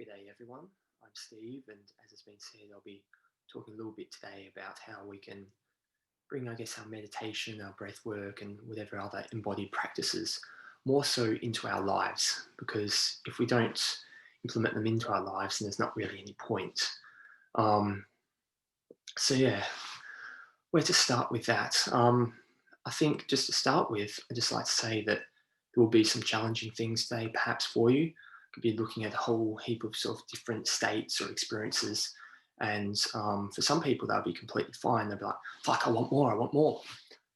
Good day, everyone. I'm Steve, and as has been said, I'll be talking a little bit today about how we can bring, our meditation, our breath work, and whatever other embodied practices more so into our lives. Because if we don't implement them into our lives, then there's not really any point. Um, yeah, where to start with that? I think just to start with, I'd just like to say that there will be some challenging things today, perhaps for you. Could be looking at a whole heap of sort of different states or experiences. And for some people, they'll be completely fine. They'll be like, fuck, I want more, I want more.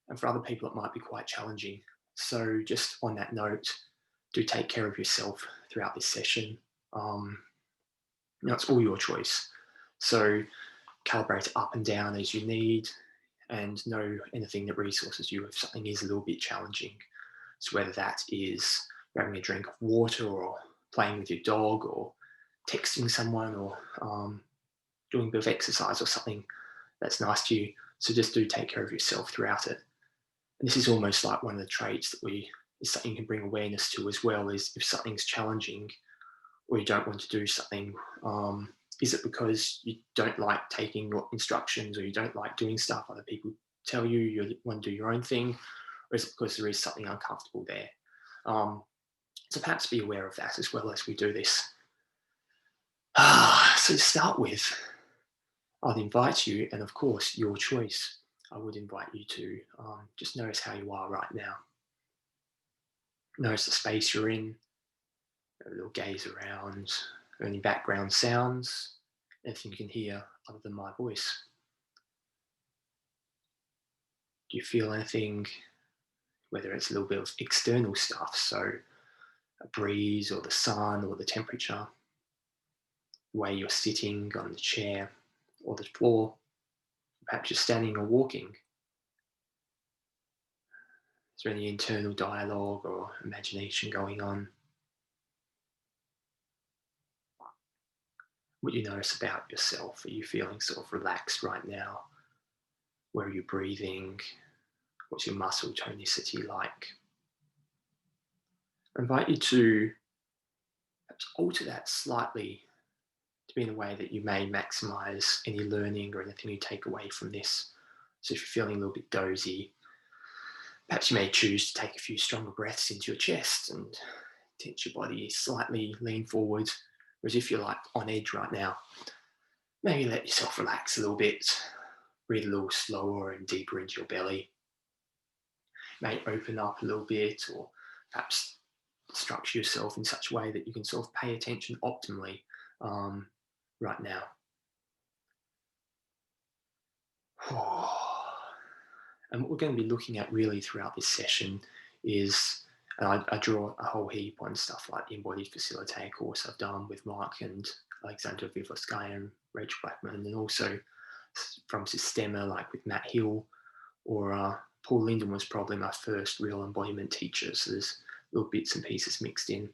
And for other people, it might be quite challenging. So just on that note, do take care of yourself throughout this session. It's all your choice. So calibrate it up and down as you need and know anything that resources you if something is a little bit challenging. So whether that is grabbing a drink of water or playing with your dog or texting someone or doing a bit of exercise or something that's nice to you. So just do take care of yourself throughout it. And this is almost like one of the traits that is something you can bring awareness to as well, is if something's challenging or you don't want to do something, is it because you don't like taking instructions or you don't like doing stuff other people tell you, you want to do your own thing, or is it because there is something uncomfortable there? So perhaps be aware of that as well as we do this. So to start with, I'd invite you, and of course your choice, I would invite you to just notice how you are right now. Notice the space you're in, a little gaze around, any background sounds, anything you can hear other than my voice. Do you feel anything, whether it's a little bit of external stuff, so a breeze or the sun or the temperature, the way you're sitting on the chair or the floor, perhaps you're standing or walking? Is there any internal dialogue or imagination going on? What do you notice about yourself? Are you feeling sort of relaxed right now? Where are you breathing? What's your muscle tonicity like? I invite you to perhaps alter that slightly to be in a way that you may maximize any learning or anything you take away from this. So if you're feeling a little bit dozy, perhaps you may choose to take a few stronger breaths into your chest and tense your body slightly, lean forward. Whereas if you're like on edge right now, maybe let yourself relax a little bit, breathe a little slower and deeper into your belly. May open up a little bit, or perhaps structure yourself in such a way that you can sort of pay attention optimally right now. And what we're going to be looking at really throughout this session is, and I draw a whole heap on stuff like the Embodied Facilitator course I've done with Mark and Alexandra Vivloskaya and Rachel Blackman, and then also from Systema, like with Matt Hill, or Paul Linden was probably my first real embodiment teacher. So there's little bits and pieces mixed in.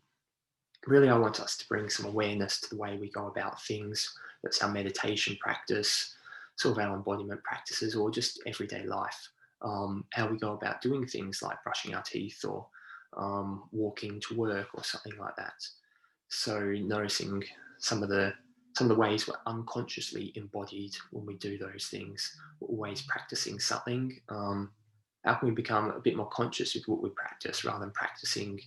Really, I want us to bring some awareness to the way we go about things. That's our meditation practice, sort of our embodiment practices, or just everyday life. How we go about doing things like brushing our teeth or walking to work or something like that. So noticing some of the ways we're unconsciously embodied when we do those things. We're always practicing something. How can we become a bit more conscious with what we practice rather than practicing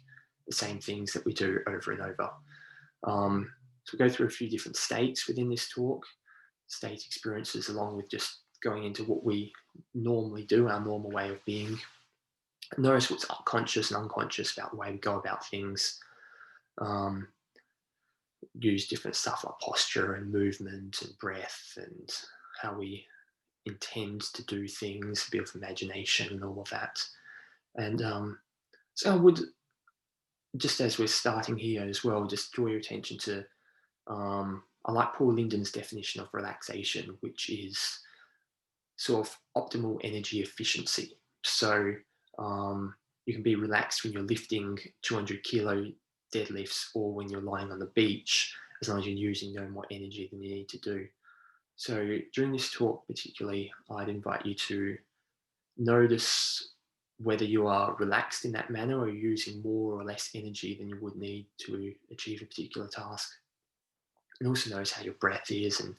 the same things that we do over and over? So we'll go through a few different states within this talk, state experiences, along with just going into what we normally do, our normal way of being. Notice what's conscious and unconscious about the way we go about things. Use different stuff like posture and movement and breath and how we intend to do things, a bit of imagination and all of that. And so I would, just as we're starting here as well, just draw your attention to, I like Paul Linden's definition of relaxation, which is sort of optimal energy efficiency. So you can be relaxed when you're lifting 200 kilo deadlifts or when you're lying on the beach, as long as you're using no more energy than you need to do. So during this talk particularly, I'd invite you to notice whether you are relaxed in that manner or using more or less energy than you would need to achieve a particular task. and also notice how your breath is and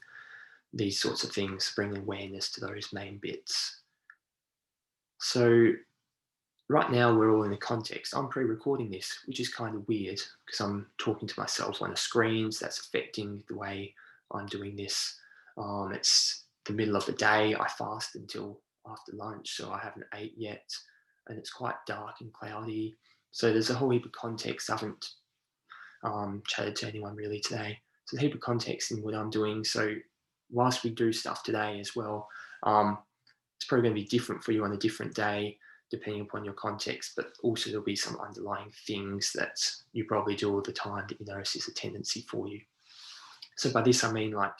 these sorts of things, bring awareness to those main bits. So right now we're all in a context. I'm pre-recording this, which is kind of weird because I'm talking to myself on a screen, so that's affecting the way I'm doing this. It's the middle of the day. I fast until after lunch, so I haven't ate yet, and it's quite dark and cloudy. So there's a whole heap of context. I haven't chatted to anyone really today. So there's a heap of context in what I'm doing. So whilst we do stuff today as well, it's probably going to be different for you on a different day depending upon your context, but also there'll be some underlying things that you probably do all the time that you notice is a tendency for you. So by this I mean like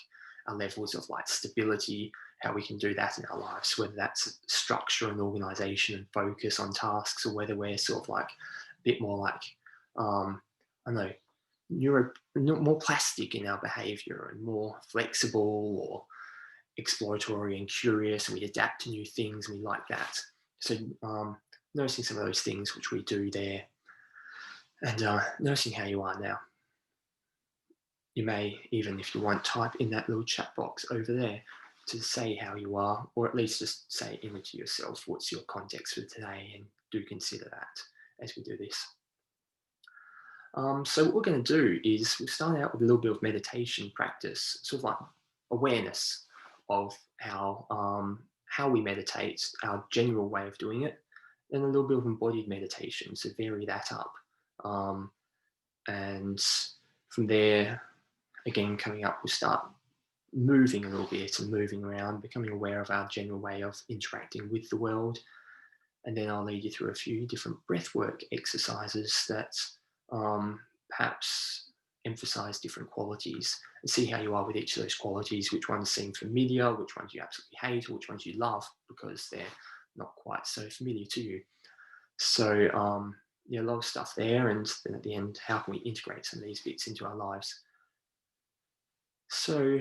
our levels of like stability, how we can do that in our lives, whether that's structure and organization and focus on tasks, or whether we're sort of like a bit more like I don't know, more plastic in our behavior and more flexible or exploratory and curious, and we adapt to new things and we like that. So noticing some of those things which we do there, and noticing how you are now. You may even, if you want, type in that little chat box over there to say how you are, or at least just say in to yourself, what's your context for today, and do consider that as we do this. So what we're going to do is we'll start out with a little bit of meditation practice, sort of like awareness of how we meditate, our general way of doing it, then a little bit of embodied meditation, so vary that up. And from there, again, coming up, we'll start moving a little bit and moving around, becoming aware of our general way of interacting with the world. And then I'll lead you through a few different breathwork exercises that perhaps emphasize different qualities, and see how you are with each of those qualities, which ones seem familiar, which ones you absolutely hate, or which ones you love because they're not quite so familiar to you. So yeah, a lot of stuff there, and then at the end, how can we integrate some of these bits into our lives? So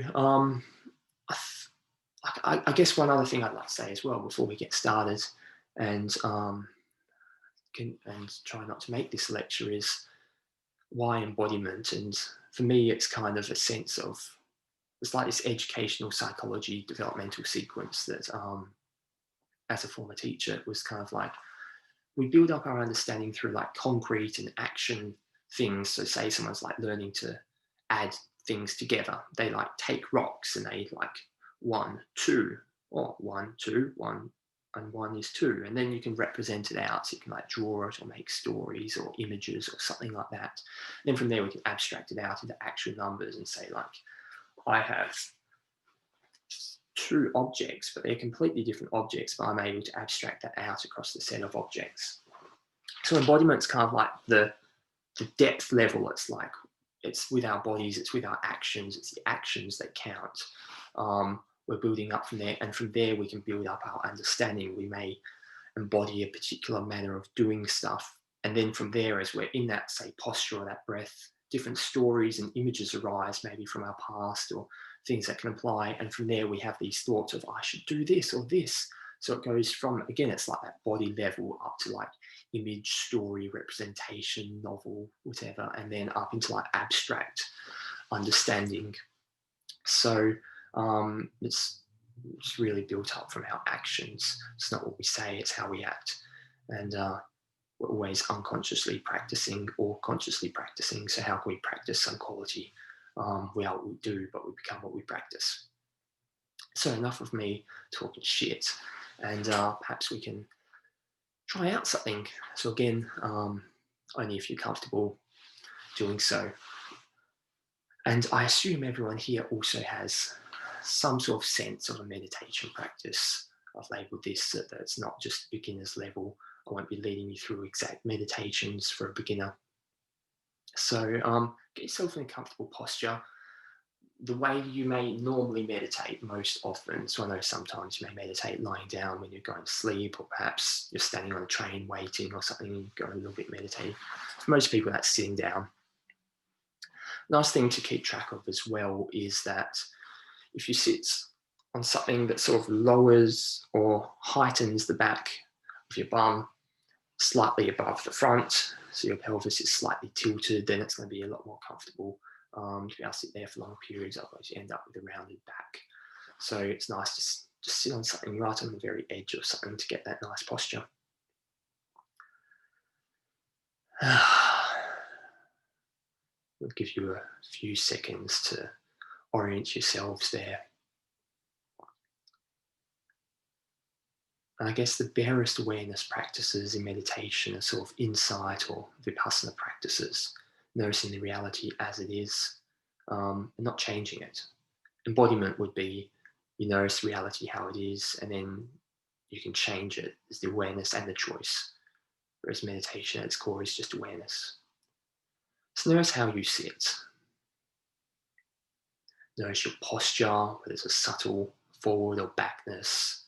I guess one other thing I'd like to say as well before we get started, and try not to make this lecture, is why embodiment. And for me, it's kind of a sense of, it's like this educational psychology developmental sequence that as a former teacher, it was kind of like we build up our understanding through like concrete and action things. So say someone's like learning to add things together, they like take rocks and they like 1, 2, or 1, 2, 1, and 1 is 2, and then you can represent it out, so you can like draw it or make stories or images or something like that. And then from there we can abstract it out into actual numbers and say like, I have 2 objects, but they're completely different objects, but I'm able to abstract that out across the set of objects. So embodiment's kind of like the depth level. It's like, it's with our bodies, it's with our actions, it's the actions that count. We're building up from there, and from there we can build up our understanding. We may embody a particular manner of doing stuff, and then from there, as we're in that, say, posture or that breath, different stories and images arise, maybe from our past or things that can apply, and from there we have these thoughts of, I should do this or this. So it goes from, again, it's like that body level up to like image, story, representation, novel, whatever, and then up into like abstract understanding. So it's really built up from our actions. It's not what we say, it's how we act. And we're always unconsciously practicing or consciously practicing. So how can we practice some quality? We are what we do, but we become what we practice. So enough of me talking shit, and perhaps we can try out something. So again, only if you're comfortable doing so. And I assume everyone here also has some sort of sense of a meditation practice. I've labeled this so that it's not just beginner's level. I won't be leading you through exact meditations for a beginner. So get yourself in a comfortable posture. The way you may normally meditate most often, so I know sometimes you may meditate lying down when you're going to sleep, or perhaps you're standing on a train waiting or something and you're going a little bit meditative. For most people, that's sitting down. Nice thing to keep track of as well is that if you sit on something that sort of lowers or heightens the back of your bum slightly above the front, so your pelvis is slightly tilted, then it's going to be a lot more comfortable To be able to sit there for long periods, otherwise you end up with a rounded back. So it's nice to just sit on something right on the very edge of something to get that nice posture. We'll give you a few seconds to orient yourselves there. And I guess the barest awareness practices in meditation are sort of insight or vipassana practices, noticing the reality as it is, and not changing it. Embodiment would be you notice reality how it is, and then you can change it. There's the awareness and the choice. Whereas meditation at its core is just awareness. So notice how you sit. Notice your posture, whether there's a subtle forward or backness.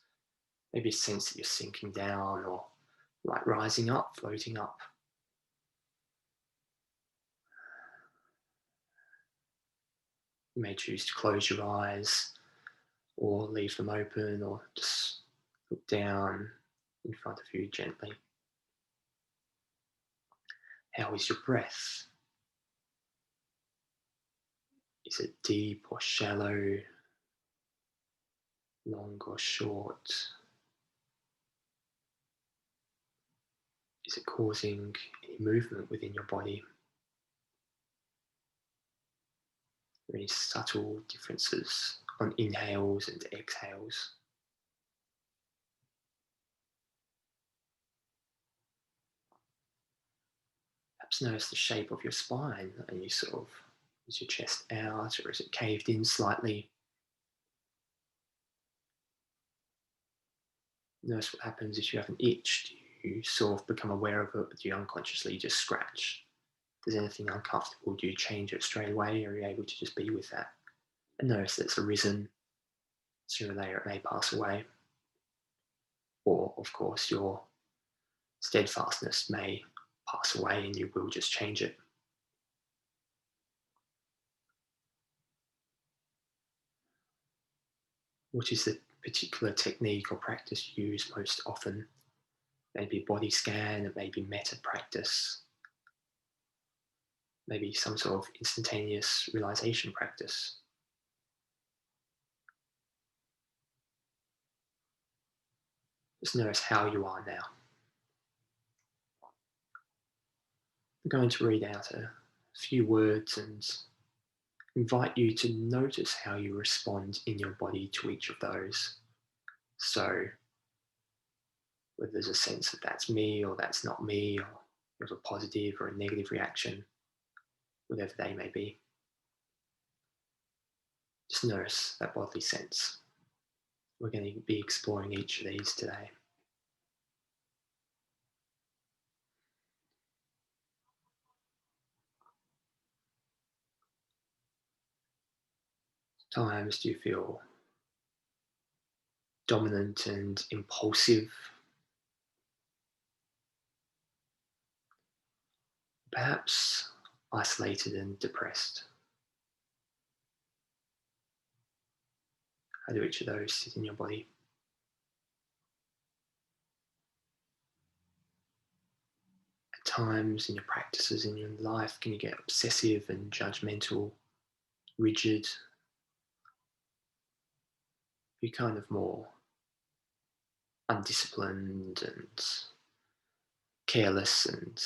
Maybe a sense that you're sinking down or like rising up, floating up. You may choose to close your eyes or leave them open or just look down in front of you gently. How is your breath? Is it deep or shallow, long or short? Is it causing any movement within your body? Are there any subtle differences on inhales and exhales? Perhaps notice the shape of your spine, and you sort of, is your chest out or is it caved in slightly? Notice what happens if you have an itch. Do you sort of become aware of it, or do you unconsciously just scratch? If there's anything uncomfortable, do you change it straight away, or are you able to just be with that? And notice that it's arisen. Sooner or later it may pass away. Or, of course, your steadfastness may pass away and you will just change it. What is the particular technique or practice you use most often? Maybe body scan, it may be metta practice, maybe some sort of instantaneous realization practice. Just notice how you are now. I'm going to read out a few words and invite you to notice how you respond in your body to each of those. So, whether there's a sense that that's me or that's not me, or you have a positive or a negative reaction, whatever they may be. Just notice that bodily sense. We're going to be exploring each of these today. Times do you feel dominant and impulsive? Perhaps isolated and depressed? How do each of those sit in your body? At times in your practices in your life, can you get obsessive and judgmental, rigid? Be kind of more undisciplined and careless and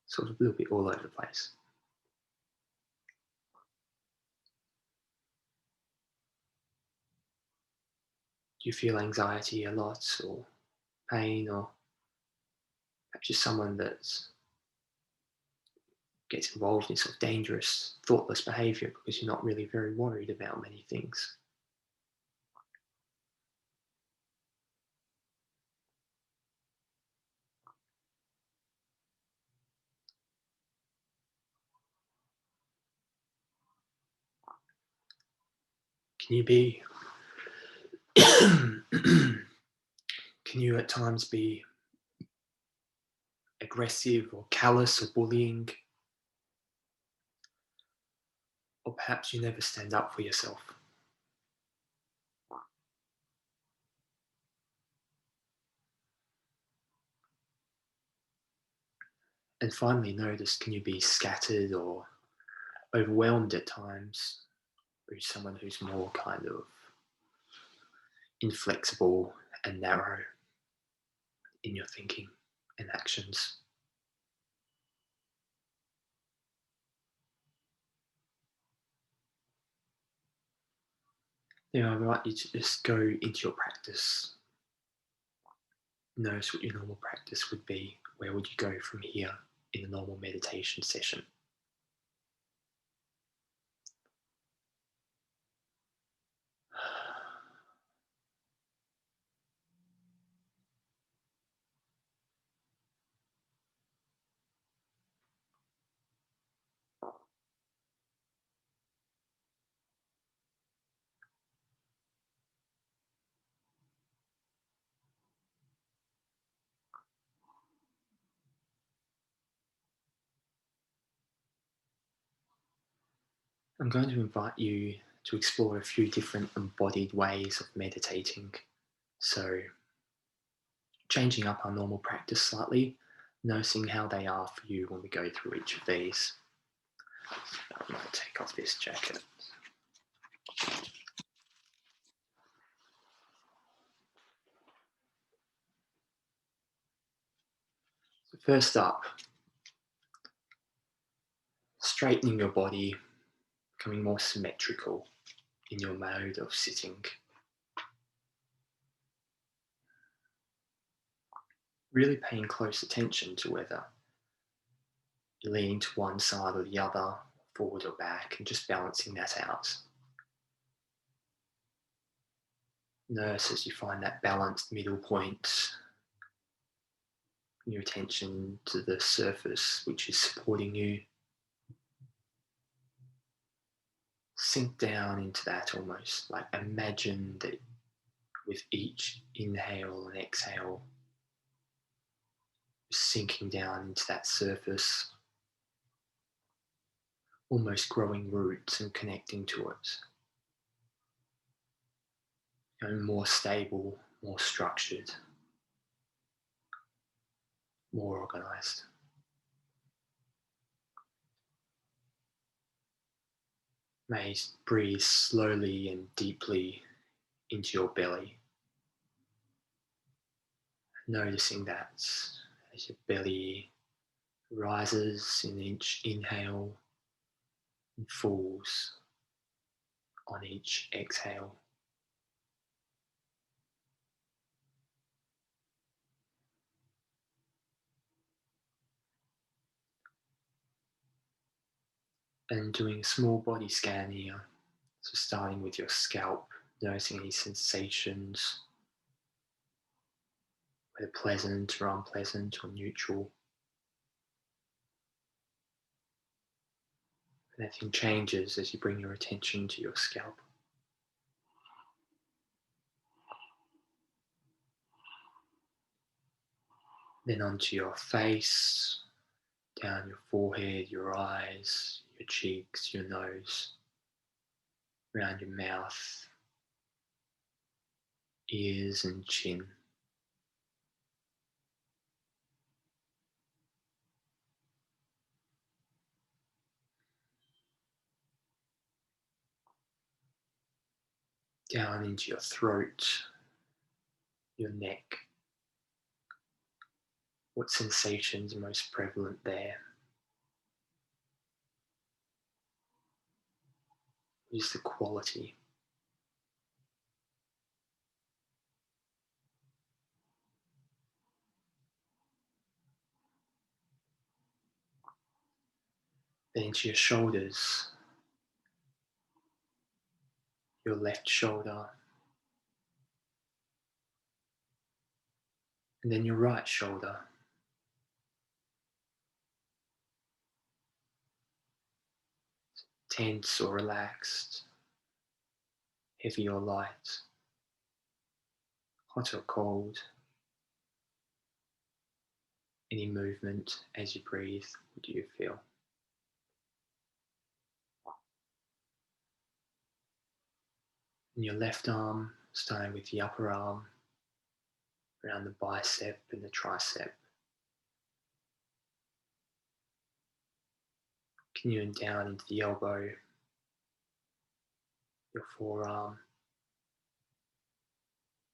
sort of a little bit all over the place. Do you feel anxiety a lot or pain, or perhaps you're someone that gets involved in sort of dangerous, thoughtless behavior because you're not really very worried about many things? Can you be, can you at times be aggressive or callous or bullying? Or perhaps you never stand up for yourself? And finally, notice, can you be scattered or overwhelmed at times, or someone who's more kind of inflexible and narrow in your thinking and actions. You know, I invite you to just go into your practice. Notice what your normal practice would be. Where would you go from here in a normal meditation session? I'm going to invite you to explore a few different embodied ways of meditating. So, changing up our normal practice slightly, noticing how they are for you when we go through each of these. I might take off this jacket. So first up, straightening your body, becoming more symmetrical in your mode of sitting. Really paying close attention to whether you're leaning to one side or the other, forward or back, and just balancing that out. Notice as you find that balanced middle point, your attention to the surface which is supporting you. Sink down into that almost, like imagine that with each inhale and exhale, sinking down into that surface, almost growing roots and connecting to it. More stable, more structured, more organized. May breathe slowly and deeply into your belly, noticing that as your belly rises in each inhale and falls on each exhale. And doing a small body scan here. So starting with your scalp, noticing any sensations, whether pleasant or unpleasant or neutral. Nothing changes as you bring your attention to your scalp. Then onto your face, down your forehead, your eyes, your cheeks, your nose, around your mouth, ears and chin. Down into your throat, your neck. What sensations are most prevalent there? What is the quality? Then into your shoulders, your left shoulder, and then your right shoulder. Tense or relaxed, heavy or light, hot or cold. Any movement as you breathe, what do you feel? In your left arm, starting with the upper arm, around the bicep and the tricep. Continuing down into the elbow, your forearm,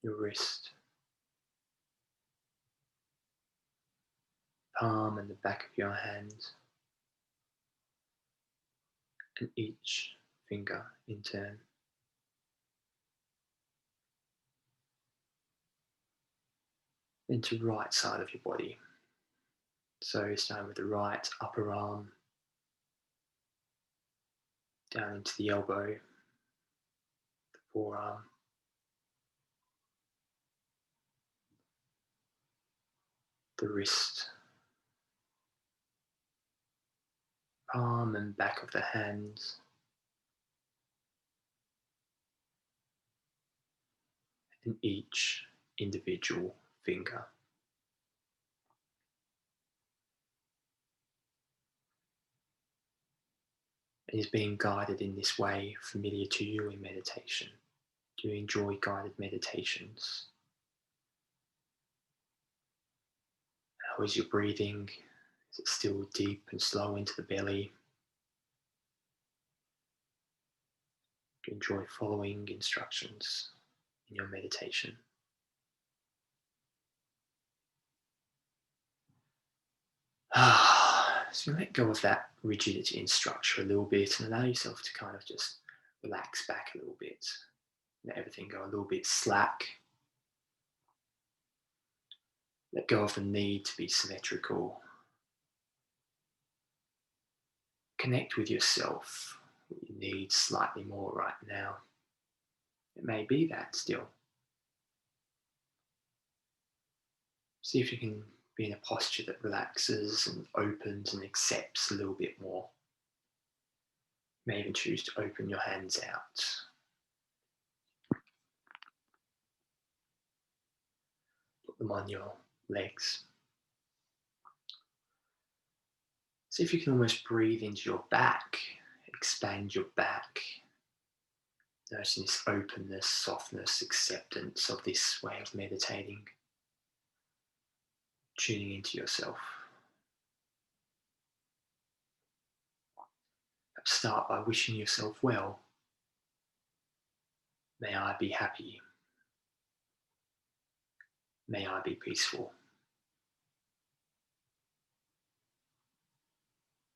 your wrist, palm and the back of your hand, and each finger in turn. Then to right side of your body. So starting with the right upper arm, down into the elbow, the forearm, the wrist, palm and back of the hands, and each individual finger. And is being guided in this way familiar to you in meditation? Do you enjoy guided meditations? How is your breathing? Is it still deep and slow into the belly? Do you enjoy following instructions in your meditation? So let go of that rigidity in structure a little bit and allow yourself to kind of just relax back a little bit. Let everything go a little bit slack. Let go of the need to be symmetrical. Connect with yourself, what you need slightly more right now. It may be that still. See if you can be in a posture that relaxes and opens and accepts a little bit more. You may even choose to open your hands out. Put them on your legs. See if you can almost breathe into your back, expand your back. Noticing this openness, softness, acceptance of this way of meditating. Tuning into yourself. Perhaps start by wishing yourself well. May I be happy. May I be peaceful.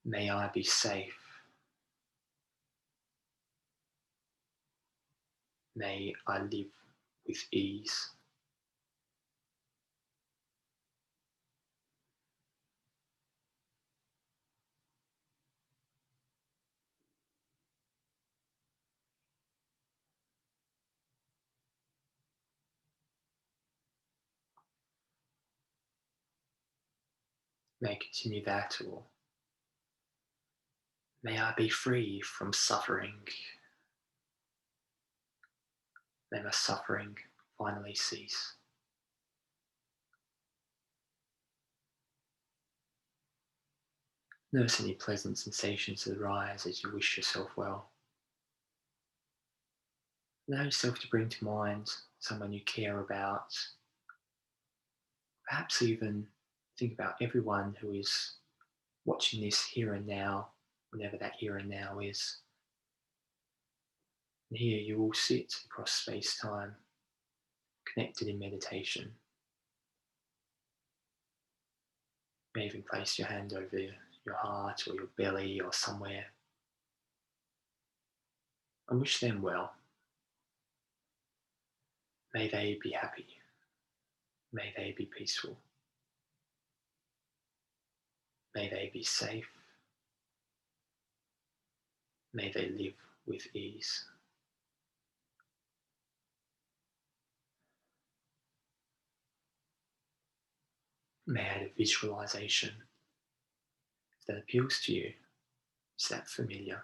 May I be safe. May I live with ease. May I continue that, or may I be free from suffering. May my suffering finally cease. Notice any pleasant sensations that arise as you wish yourself well. Allow yourself to bring to mind someone you care about. Perhaps even think about everyone who is watching this here and now, whenever that here and now is. And here you will sit across space-time, connected in meditation. You may even place your hand over your heart or your belly or somewhere and wish them well. May they be happy. May they be peaceful. May they be safe. May they live with ease. May I add a visualization. If that appeals to you, is that familiar?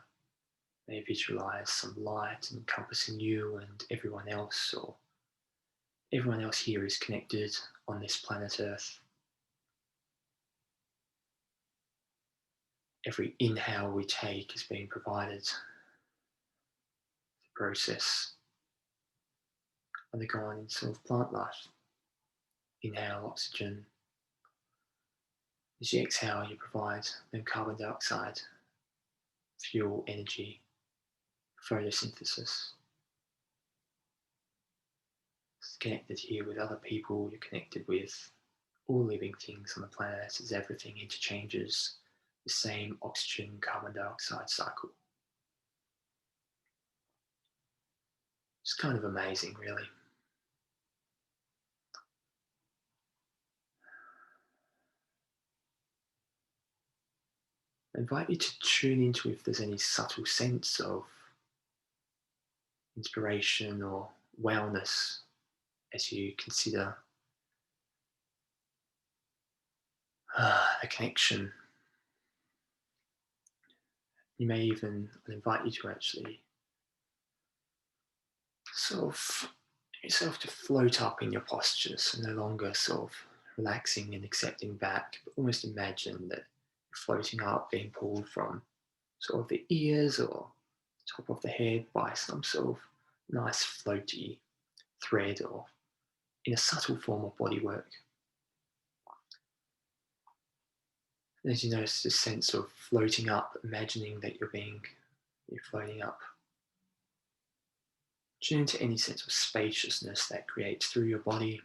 May visualize some light encompassing you and everyone else, or everyone else here is connected on this planet Earth. Every inhale we take is being provided to process undergoing sort of plant life. Inhale oxygen. As you exhale, you provide them carbon dioxide. fuel, energy, photosynthesis. It's connected here with other people, you're connected with all living things on the planet as everything interchanges the same oxygen carbon dioxide cycle. It's kind of amazing, really. I invite you to tune into if there's any subtle sense of inspiration or wellness as you consider the connection. You may even invite you to actually sort of yourself to float up in your posture, so no longer sort of relaxing and accepting back, but almost imagine that you're floating up, being pulled from sort of the ears or top of the head by some sort of nice floaty thread or in a subtle form of bodywork. And as you notice this sense of floating up, imagining that you're floating up. Tune into any sense of spaciousness that creates through your body.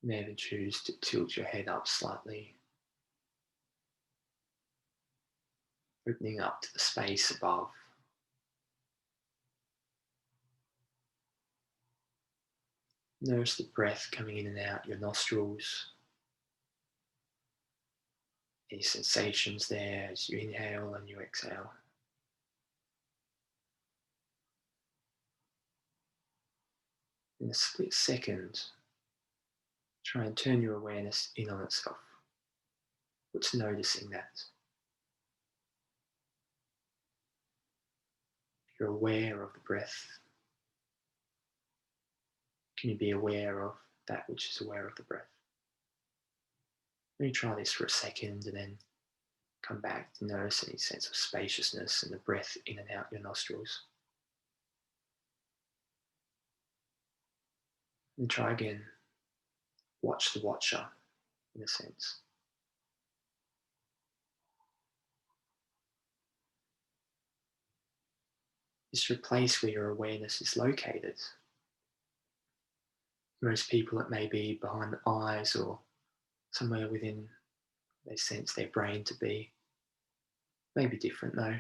You may even choose to tilt your head up slightly, opening up to the space above. Notice the breath coming in and out your nostrils. Any sensations there as you inhale and you exhale. In a split second, try and turn your awareness in on itself. What's noticing that? If you're aware of the breath, can you be aware of that which is aware of the breath? Let me try this for a second and then come back to notice any sense of spaciousness and the breath in and out your nostrils. And try again. Watch the watcher, in a sense. Is there a place where your awareness is located? Most people, it may be behind the eyes or somewhere within they sense their brain to be. Maybe different though.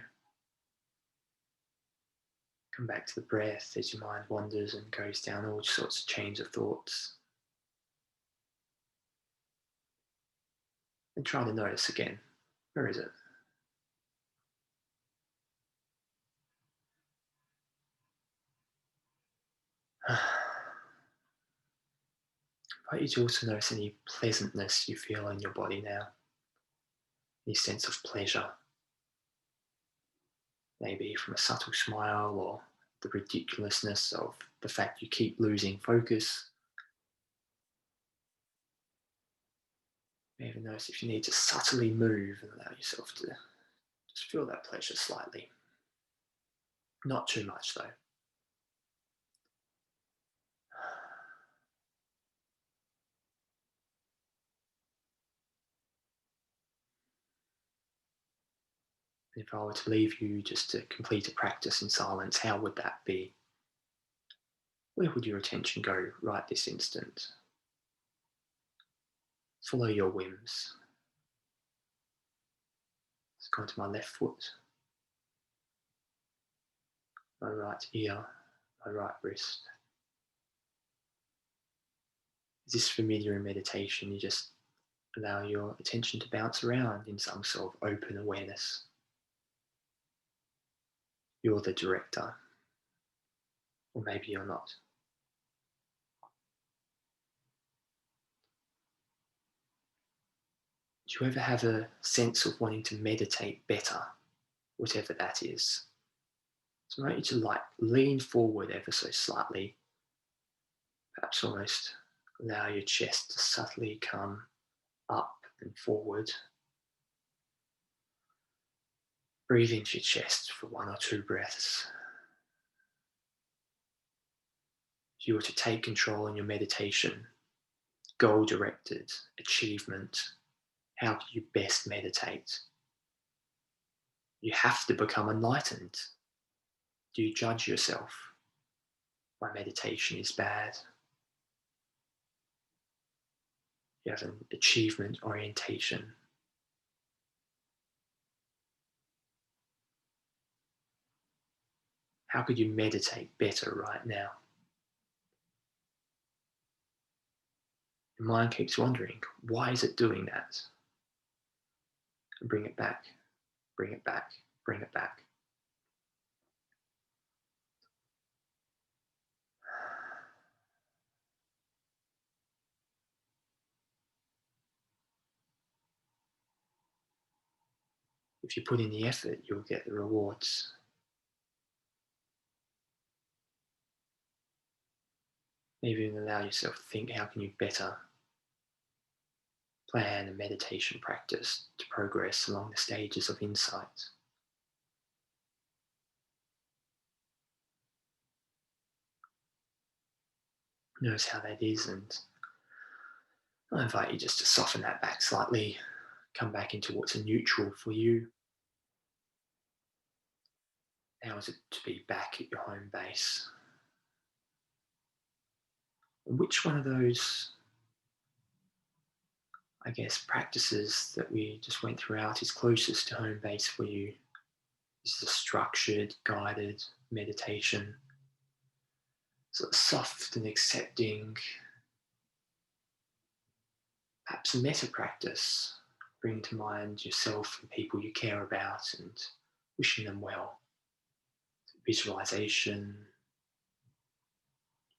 Come back to the breath as your mind wanders and goes down all sorts of chains of thoughts. And try to notice again. Where is it? I invite you to also notice any pleasantness you feel in your body now. Any sense of pleasure. Maybe from a subtle smile or the ridiculousness of the fact you keep losing focus. Maybe notice if you need to subtly move and allow yourself to just feel that pleasure slightly. Not too much though. If I were to leave you just to complete a practice in silence, how would that be? Where would your attention go right this instant? Follow your whims. Let's go to my left foot, my right ear, my right wrist. Is this familiar in meditation? You just allow your attention to bounce around in some sort of open awareness. You're the director, or maybe you're not. Do you ever have a sense of wanting to meditate better, whatever that is? So I want you to lean forward ever so slightly, perhaps almost allow your chest to subtly come up and forward. Breathe into your chest for 1 or 2 breaths. If you were to take control in your meditation, goal-directed achievement, how can you best meditate? You have to become enlightened. Do you judge yourself? My meditation is bad. You have an achievement orientation. How could you meditate better right now? Your mind keeps wondering, why is it doing that? And bring it back, bring it back, bring it back. If you put in the effort, you'll get the rewards. Maybe even allow yourself to think, how can you better plan a meditation practice to progress along the stages of insight? Notice how that is, and I invite you just to soften that back slightly, come back into what's a neutral for you. How is it to be back at your home base? And which one of those, I guess, practices that we just went throughout is closest to home base for you? Is the structured, guided meditation, sort of soft and accepting, perhaps a meta practice, bring to mind yourself and people you care about and wishing them well. Visualization,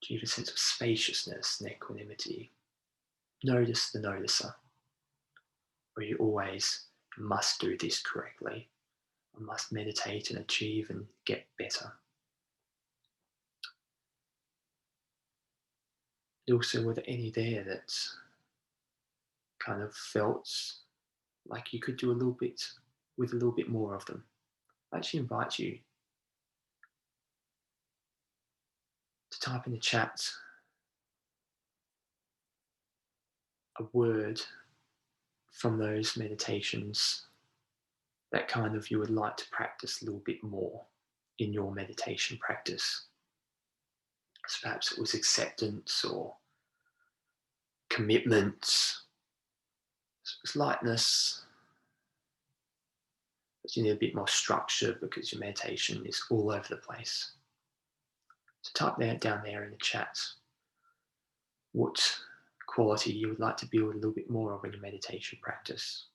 achieve a sense of spaciousness and equanimity. Notice the noticer, where you always must do this correctly. I must meditate and achieve and get better. And also, were there any there that kind of felt like you could do a little bit with a little bit more of them? I actually invite you to type in the chat a word from those meditations that kind of you would like to practice a little bit more in your meditation practice. So perhaps it was acceptance or commitment, so it was lightness, but you need a bit more structure because your meditation is all over the place. So type that down there in the chat what quality you would like to build a little bit more of in your meditation practice.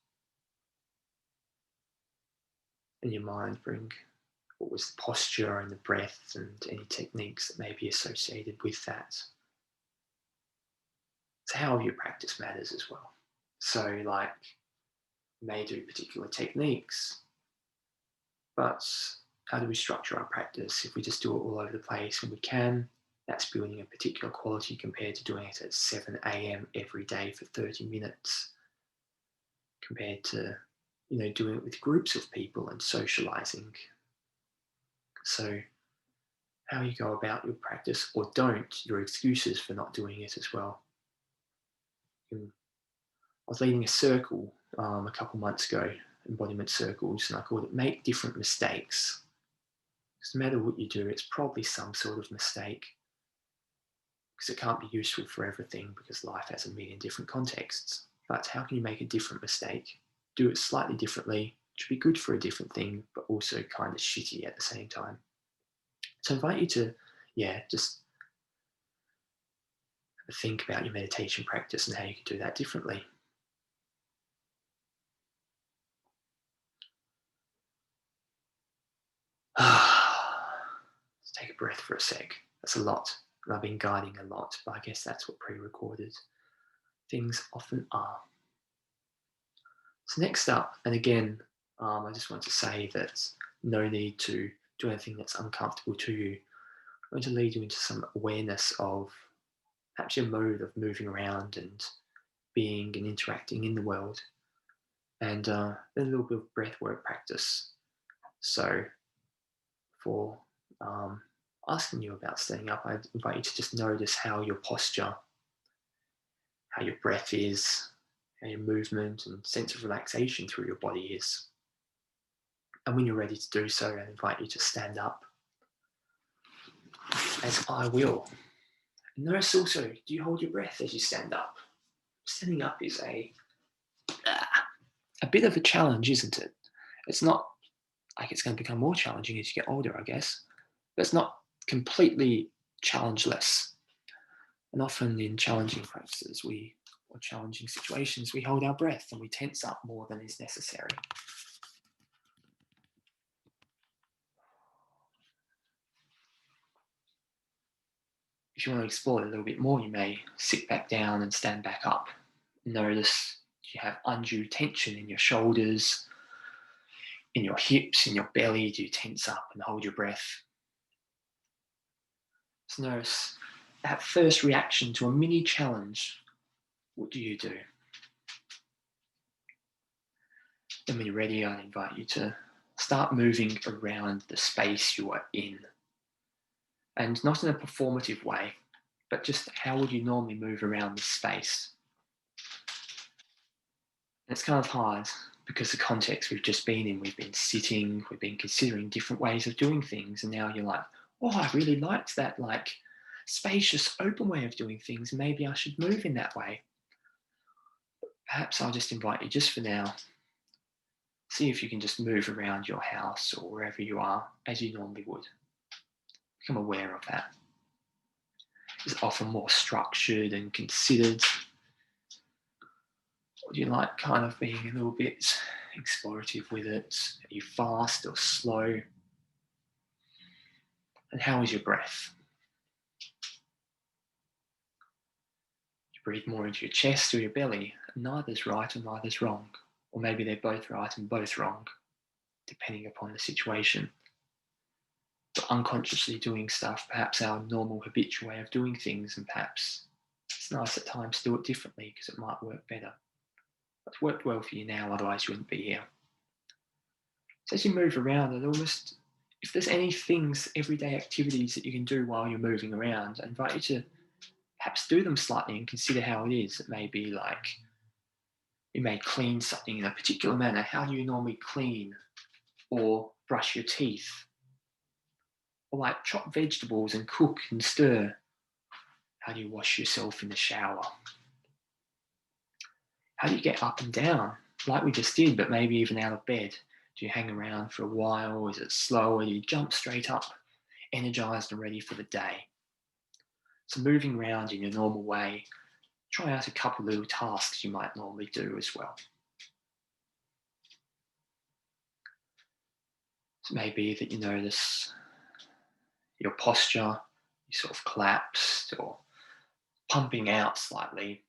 In your mind, bring what was the posture and the breath and any techniques that may be associated with that. So how your practice matters as well. So like, you may do particular techniques, but how do we structure our practice? If we just do it all over the place when we can, that's building a particular quality compared to doing it at 7 a.m. every day for 30 minutes, compared to, doing it with groups of people and socializing. So how you go about your practice or don't, your excuses for not doing it as well. I was leading a circle a couple months ago, embodiment circles, and I called it Make Different Mistakes. Because no matter what you do, it's probably some sort of mistake, because it can't be useful for everything because life has a million different contexts. But how can you make a different mistake? Do it slightly differently, which would be good for a different thing, but also kind of shitty at the same time. So I invite you to, just think about your meditation practice and how you can do that differently. Let's take a breath for a sec. That's a lot. And I've been guiding a lot, but I guess that's what pre-recorded things often are. So next up, and again, I just want to say that no need to do anything that's uncomfortable to you. I'm going to lead you into some awareness of perhaps your mode of moving around and being and interacting in the world, and then a little bit of breathwork practice So for asking you about standing up, I invite you to just notice how your posture, how your breath is, how your movement and sense of relaxation through your body is. And when you're ready to do so, I invite you to stand up, as I will. Notice also, do you hold your breath as you stand up? Standing up is a bit of a challenge, isn't it? It's not like it's going to become more challenging as you get older, I guess, but it's not completely challengeless. And often in challenging practices, or challenging situations, we hold our breath and we tense up more than is necessary. If you want to explore it a little bit more, you may sit back down and stand back up. Notice you have undue tension in your shoulders, in your hips, in your belly. Do you tense up and hold your breath? So notice that first reaction to a mini challenge. What do you do? Then when you're ready, I invite you to start moving around the space you are in. And not in a performative way, but just how would you normally move around the space? And it's kind of hard because the context we've just been in, we've been sitting, we've been considering different ways of doing things, and now you're like, oh, I really liked that spacious, open way of doing things. Maybe I should move in that way. Perhaps I'll just invite you just for now, see if you can just move around your house or wherever you are as you normally would. Become aware of that. It's often more structured and considered. Or do you like kind of being a little bit explorative with it? Are you fast or slow? And how is your breath? You breathe more into your chest or your belly. Neither's right and neither's wrong. Or maybe they're both right and both wrong, depending upon the situation. But unconsciously doing stuff, perhaps our normal habitual way of doing things, and perhaps it's nice at times to do it differently because it might work better. It's worked well for you now, otherwise you wouldn't be here. So as you move around, and almost, if there's any things, everyday activities that you can do while you're moving around, I invite you to perhaps do them slightly and consider how it is. It may be like you may clean something in a particular manner. How do you normally clean or brush your teeth? Or like chop vegetables and cook and stir. How do you wash yourself in the shower? How do you get up and down, like we just did, but maybe even out of bed? Do you hang around for a while? Is it slow? Or do you jump straight up, energized and ready for the day? So moving around in your normal way, try out a couple of little tasks you might normally do as well. So maybe that you notice your posture, you sort of collapsed or pumping out slightly,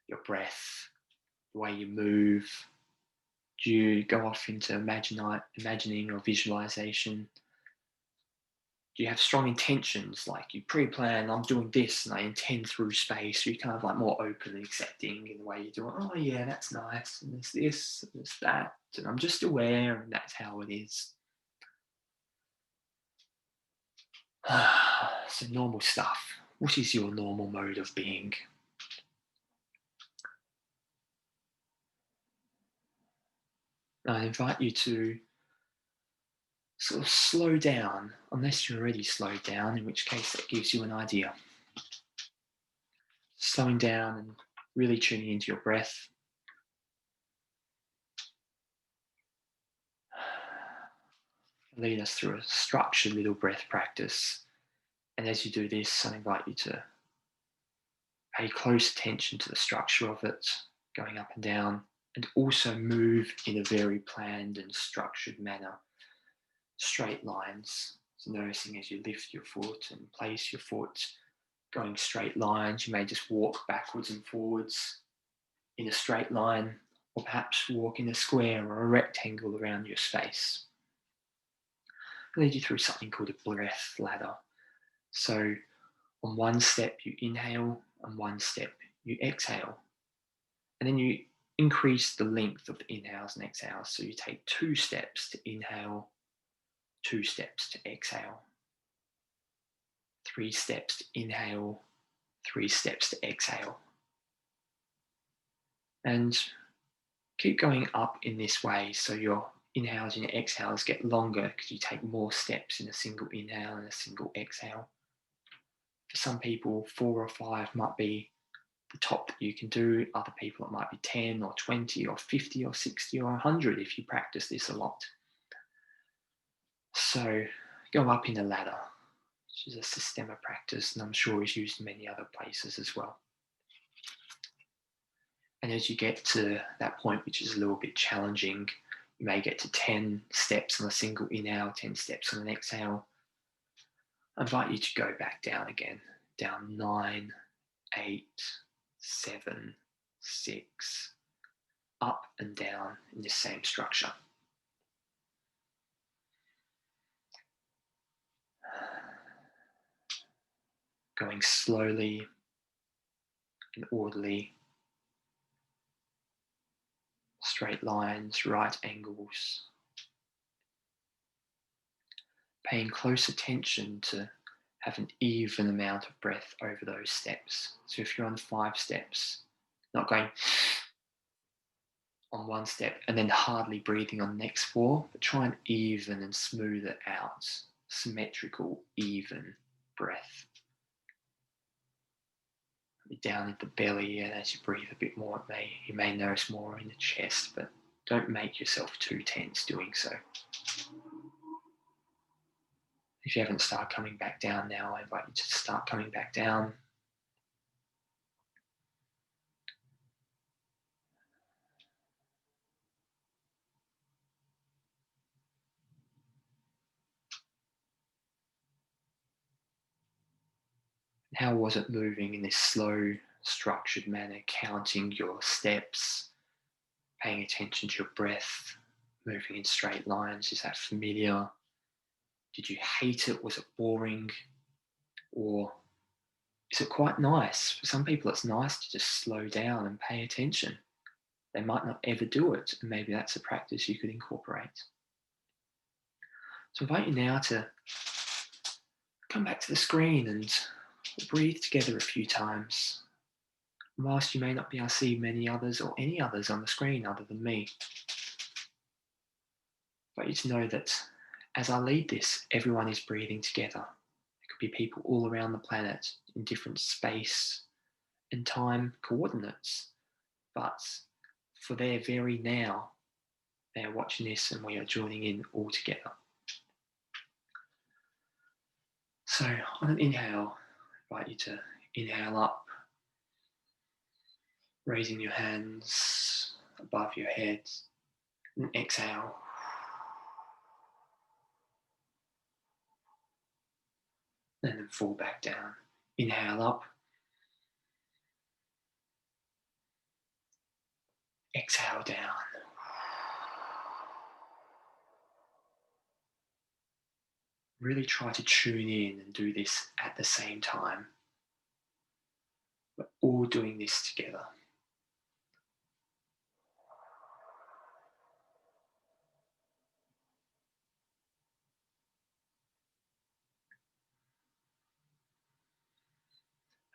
your breath, the way you move. Do you go off into imagining or visualization? Do you have strong intentions, like you pre-plan, I'm doing this and I intend through space? Or you kind of like more open and accepting in the way you do it? Oh yeah, that's nice, and there's this, and there's that, and I'm just aware, and that's how it is. So normal stuff. What is your normal mode of being? I invite you to sort of slow down, unless you're already slowed down, in which case that gives you an idea. Slowing down and really tuning into your breath. Lead us through a structured little breath practice. And as you do this, I invite you to pay close attention to the structure of it, going up and down, and also move in a very planned and structured manner. Straight lines. So noticing as you lift your foot and place your foot, going straight lines. You may just walk backwards and forwards in a straight line, or perhaps walk in a square or a rectangle around your space. I'll lead you through something called a breath ladder. So on one step you inhale, and one step you exhale. And then you increase the length of the inhales and exhales. So you take 2 steps to inhale, 2 steps to exhale, 3 steps to inhale, 3 steps to exhale. And keep going up in this way so your inhales and your exhales get longer because you take more steps in a single inhale and a single exhale. For some people, 4 or 5 might be the top that you can do. Other people, it might be 10 or 20 or 50 or 60 or 100 if you practice this a lot. So go up in a ladder, which is a system of practice, and I'm sure is used in many other places as well. And as you get to that point, which is a little bit challenging, you may get to 10 steps on a single inhale, 10 steps on an exhale. I invite you to go back down again, down 9, 8, 7, 6, up and down in this same structure. Going slowly and orderly, straight lines, right angles. Paying close attention to have an even amount of breath over those steps. So if you're on 5 steps, not going on one step and then hardly breathing on the next 4, but try and even and smooth it out. Symmetrical, even breath. Down in the belly, and as you breathe a bit more, you may notice more in the chest, but don't make yourself too tense doing so. If you haven't started coming back down now, I invite you to start coming back down. How was it moving in this slow, structured manner, counting your steps, paying attention to your breath, moving in straight lines? Is that familiar? Did you hate it? Was it boring? Or is it quite nice? For some people, it's nice to just slow down and pay attention. They might not ever do it, and maybe that's a practice you could incorporate. So I invite you now to come back to the screen and breathe together a few times. And whilst you may not be able to see many others or any others on the screen other than me, I want you to know that as I lead this, everyone is breathing together. There could be people all around the planet in different space and time coordinates, but for their very now, they are watching this and we are joining in all together. So on an inhale, I invite you to inhale up, raising your hands above your head, and exhale. And then fall back down. Inhale up. Exhale down. Really try to tune in and do this at the same time. We're all doing this together.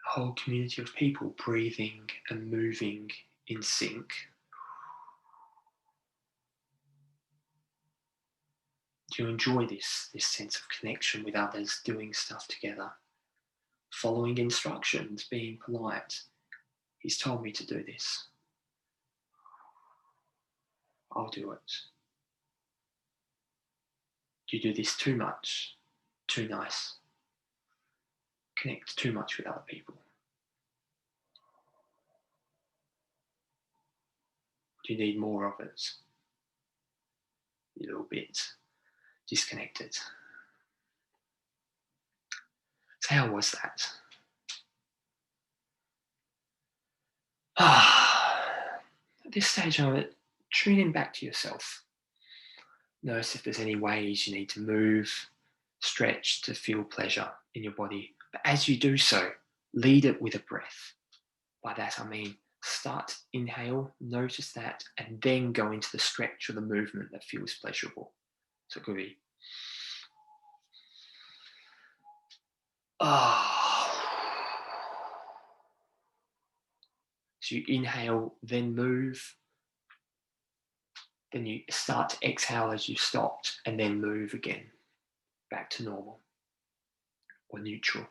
A whole community of people breathing and moving in sync. Do you enjoy this sense of connection with others, doing stuff together? Following instructions, being polite. He's told me to do this. I'll do it. Do you do this too much? Too nice? Connect too much with other people? Do you need more of it? A little bit disconnected. So how was that? At this stage, I would tune in back to yourself. Notice if there's any ways you need to move, stretch to feel pleasure in your body. But as you do so, lead it with a breath. By that I mean start to inhale, notice that, and then go into the stretch or the movement that feels pleasurable. So it could be So you inhale, then move. Then you start to exhale as you stopped, and then move again back to normal or neutral.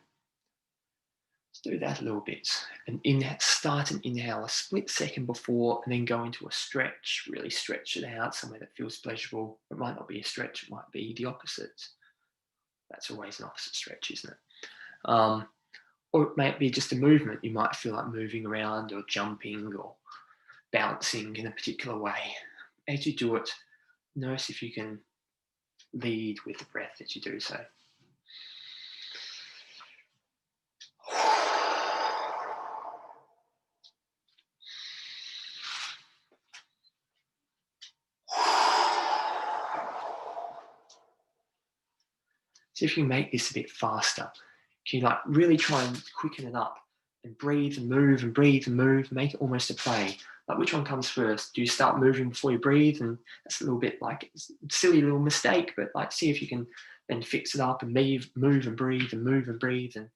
Let's do that a little bit. And start and inhale a split second before, and then go into a stretch. Really stretch it out somewhere that feels pleasurable. It might not be a stretch, it might be the opposite. That's always an opposite stretch, isn't it? Or it might be just a movement. You might feel like moving around or jumping or bouncing in a particular way. As you do it, notice if you can lead with the breath as you do so. See if you can make this a bit faster. Can you like really try and quicken it up and breathe and move and breathe and move, make it almost a play. Like which one comes first? Do you start moving before you breathe? And that's a little bit like a silly little mistake, but like see if you can then fix it up and move and breathe and move and breathe and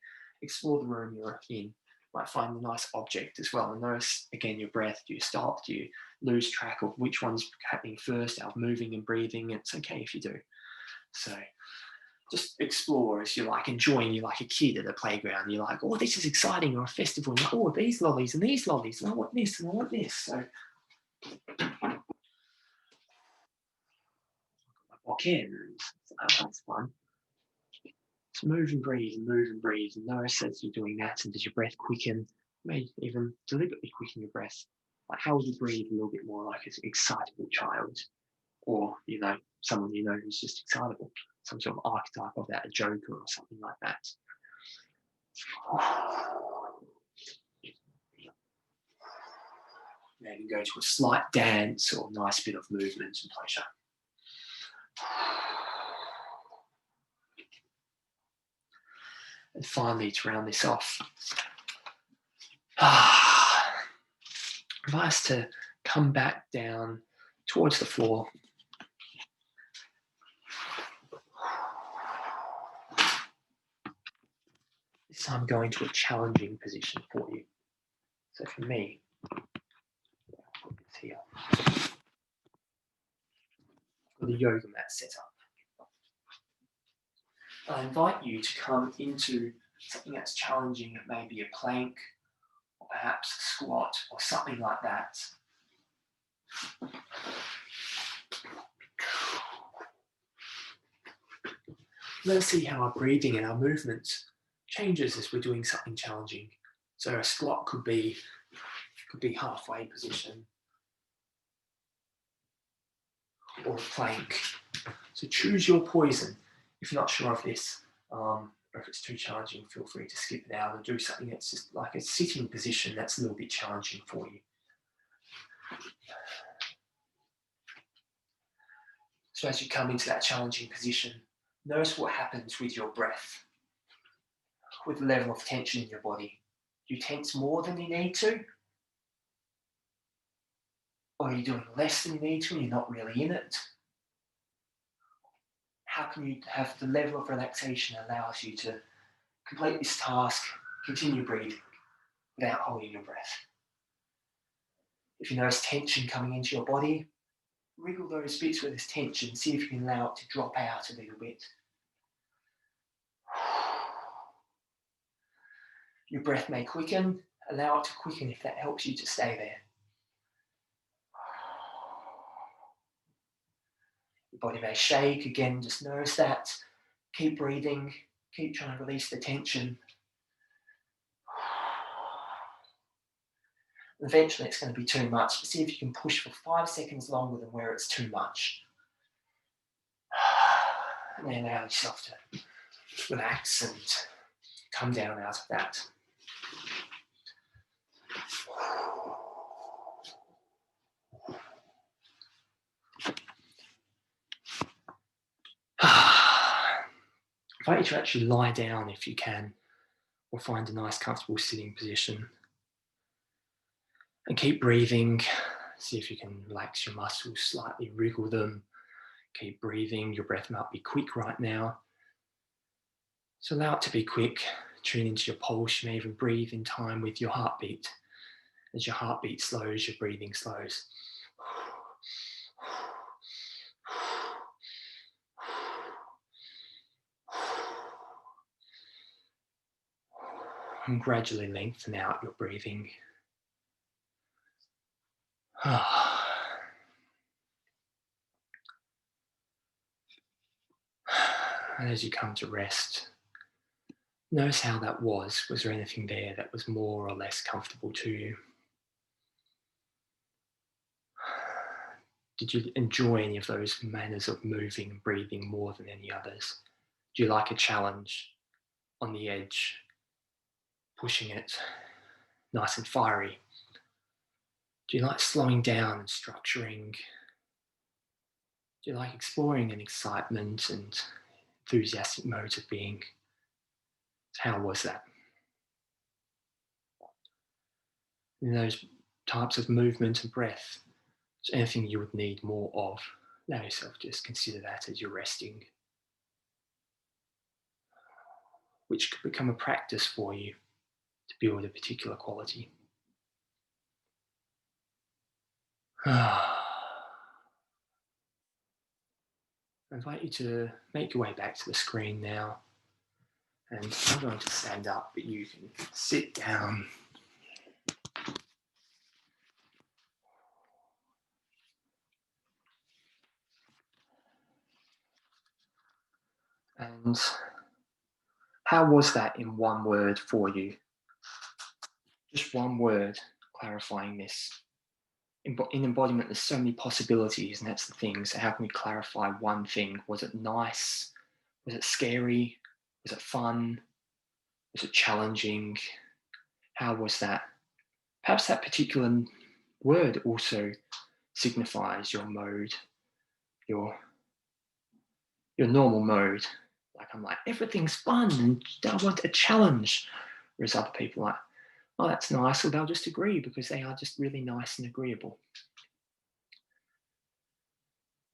explore the room you're in. Might find a nice object as well. And notice again your breath. Do you stop? Do you lose track of which one's happening first out of moving and breathing? It's okay if you do. So just explore as you're like enjoying, you're like a kid at a playground. You're like, oh, this is exciting, or a festival. And like, oh, these lollies and these lollies, and I want this and I want this. So okay, that's fun. So move and breathe and move and breathe. And notice as you're doing that, and does your breath quicken? You may even deliberately quicken your breath. Like how would you breathe a little bit more like an excitable child? Or, you know, someone you know who's just excitable. Some sort of archetype of that, a joker or something like that. Maybe go to a slight dance or a nice bit of movement and pleasure. And finally, to round this off, invite us to come back down towards the floor. This time going to a challenging position for you. So for me, I'll put this here. Got the yoga mat set up. I invite you to come into something that's challenging. It may be a plank, or perhaps a squat, or something like that. Let's see how our breathing and our movement changes as we're doing something challenging. So a squat could be halfway position, or a plank. So choose your poison. If you're not sure of this, or if it's too challenging, feel free to skip it out and do something that's just like a sitting position that's a little bit challenging for you. So as you come into that challenging position, notice what happens with your breath, with the level of tension in your body. Do you tense more than you need to? Or are you doing less than you need to and you're not really in it? How can you have the level of relaxation that allows you to complete this task, continue breathing without holding your breath? If you notice tension coming into your body, wriggle those bits where there's tension, see if you can allow it to drop out a little bit. Your breath may quicken, allow it to quicken if that helps you to stay there. Your body may shake, again, just notice that. Keep breathing, keep trying to release the tension. Eventually it's going to be too much, but see if you can push for 5 seconds longer than where it's too much. And then allow yourself to relax and come down out of that. I invite you to actually lie down if you can, or find a nice comfortable sitting position. And keep breathing. See if you can relax your muscles, slightly wriggle them. Keep breathing. Your breath might be quick right now. So allow it to be quick. Tune into your pulse. You may even breathe in time with your heartbeat. As your heartbeat slows, your breathing slows. And gradually lengthen out your breathing. And as you come to rest, notice how that was. Was there anything there that was more or less comfortable to you? Did you enjoy any of those manners of moving and breathing more than any others? Do you like a challenge, on the edge, pushing it, nice and fiery? Do you like slowing down and structuring? Do you like exploring and excitement and enthusiastic modes of being? How was that? In those types of movement and breath, is anything you would need more of? Allow yourself to just consider that as you're resting, which could become a practice for you to build a particular quality. I invite you to make your way back to the screen now. And I'm going to stand up, but you can sit down. And how was that in one word for you? Just one word clarifying this. In embodiment, there's so many possibilities, and that's the thing. So how can we clarify one thing? Was it nice? Was it scary? Was it fun? Was it challenging? How was that? Perhaps that particular word also signifies your mode, your normal mode. Like I'm like, everything's fun and I want a challenge. Whereas other people are like, oh, that's nice, or they'll just agree because they are just really nice and agreeable.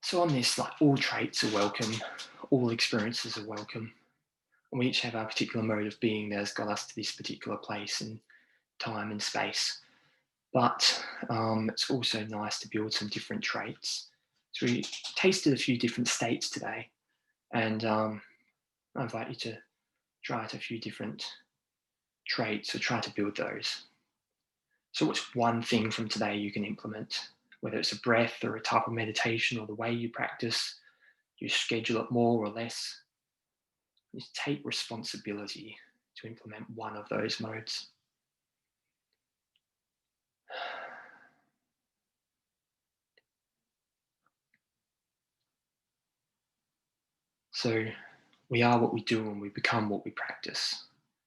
So on this, like all traits are welcome, all experiences are welcome. And we each have our particular mode of being that has got us to this particular place and time and space. But it's also nice to build some different traits. So we tasted a few different states today, and I invite you to try out a few different traits or try to build those. So what's one thing from today you can implement? Whether it's a breath or a type of meditation or the way you practice, you schedule it more or less. Just take responsibility to implement one of those modes. So we are what we do and we become what we practice.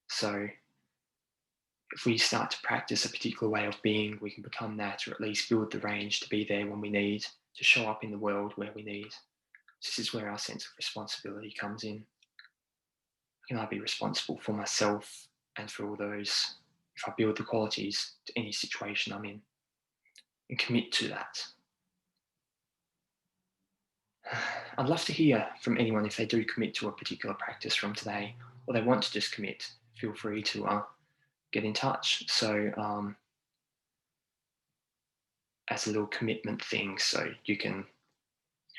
So if we start to practice a particular way of being, we can become that, or at least build the range to be there when we need, to show up in the world where we need. This is where our sense of responsibility comes in. Can I be responsible for myself and for all those, if I build the qualities to any situation I'm in, and commit to that? I'd love to hear from anyone if they do commit to a particular practice from today, or they want to just commit. Feel free to get in touch. So as a little commitment thing, so you can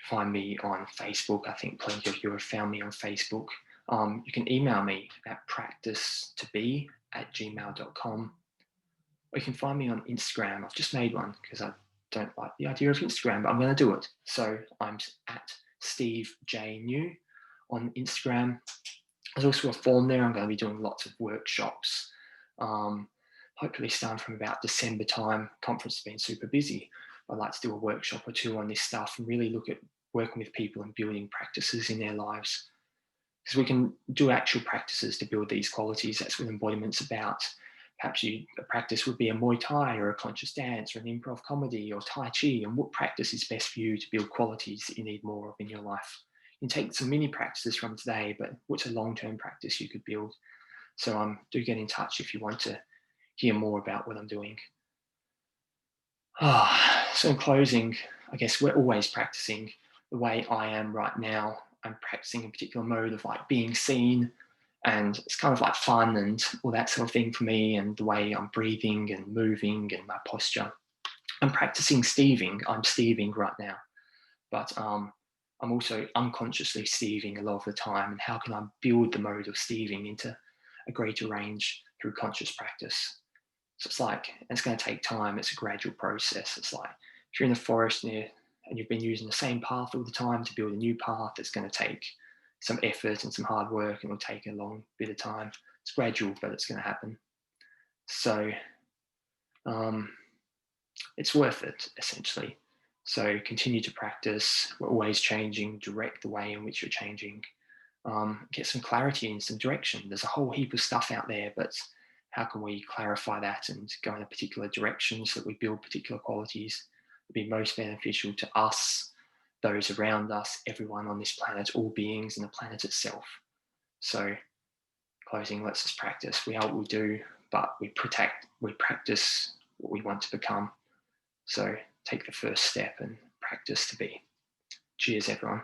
find me on Facebook. I think plenty of you have found me on Facebook. You can email me at practicetobe@gmail.com. Or you can find me on Instagram. I've just made one because I don't like the idea of Instagram, but I'm going to do it. So I'm at Steve J. New on Instagram. There's also a form there. I'm going to be doing lots of workshops. Hopefully starting from about December time. Conference has been super busy. I'd like to do a workshop or two on this stuff and really look at working with people and building practices in their lives. Because we can do actual practices to build these qualities. That's what embodiment's about. Perhaps a practice would be a Muay Thai or a conscious dance or an improv comedy or Tai Chi, and what practice is best for you to build qualities that you need more of in your life. You can take some mini practices from today, but what's a long-term practice you could build? So do get in touch if you want to hear more about what I'm doing. So in closing, I guess we're always practicing. The way I am right now, I'm practicing a particular mode of like being seen And it's kind of like fun and all that sort of thing for me, and the way I'm breathing and moving and my posture. I'm practicing Steving. I'm Steving right now, but I'm also unconsciously Steving a lot of the time. And how can I build the mode of Steving into a greater range through conscious practice? So it's like, it's going to take time. It's a gradual process. It's like if you're in the forest and you've been using the same path all the time to build a new path, it's going to take some effort and some hard work, and it'll take a long bit of time. It's gradual, but it's going to happen. So it's worth it, essentially. So continue to practice. We're always changing. Direct the way in which you're changing. Get some clarity and some direction. There's a whole heap of stuff out there, but how can we clarify that and go in a particular direction so that we build particular qualities that be most beneficial to us, those around us, everyone on this planet, all beings, and the planet itself. So closing, let's just practice. We are what we do, but we practice what we want to become. So take the first step and practice to be. Cheers, everyone.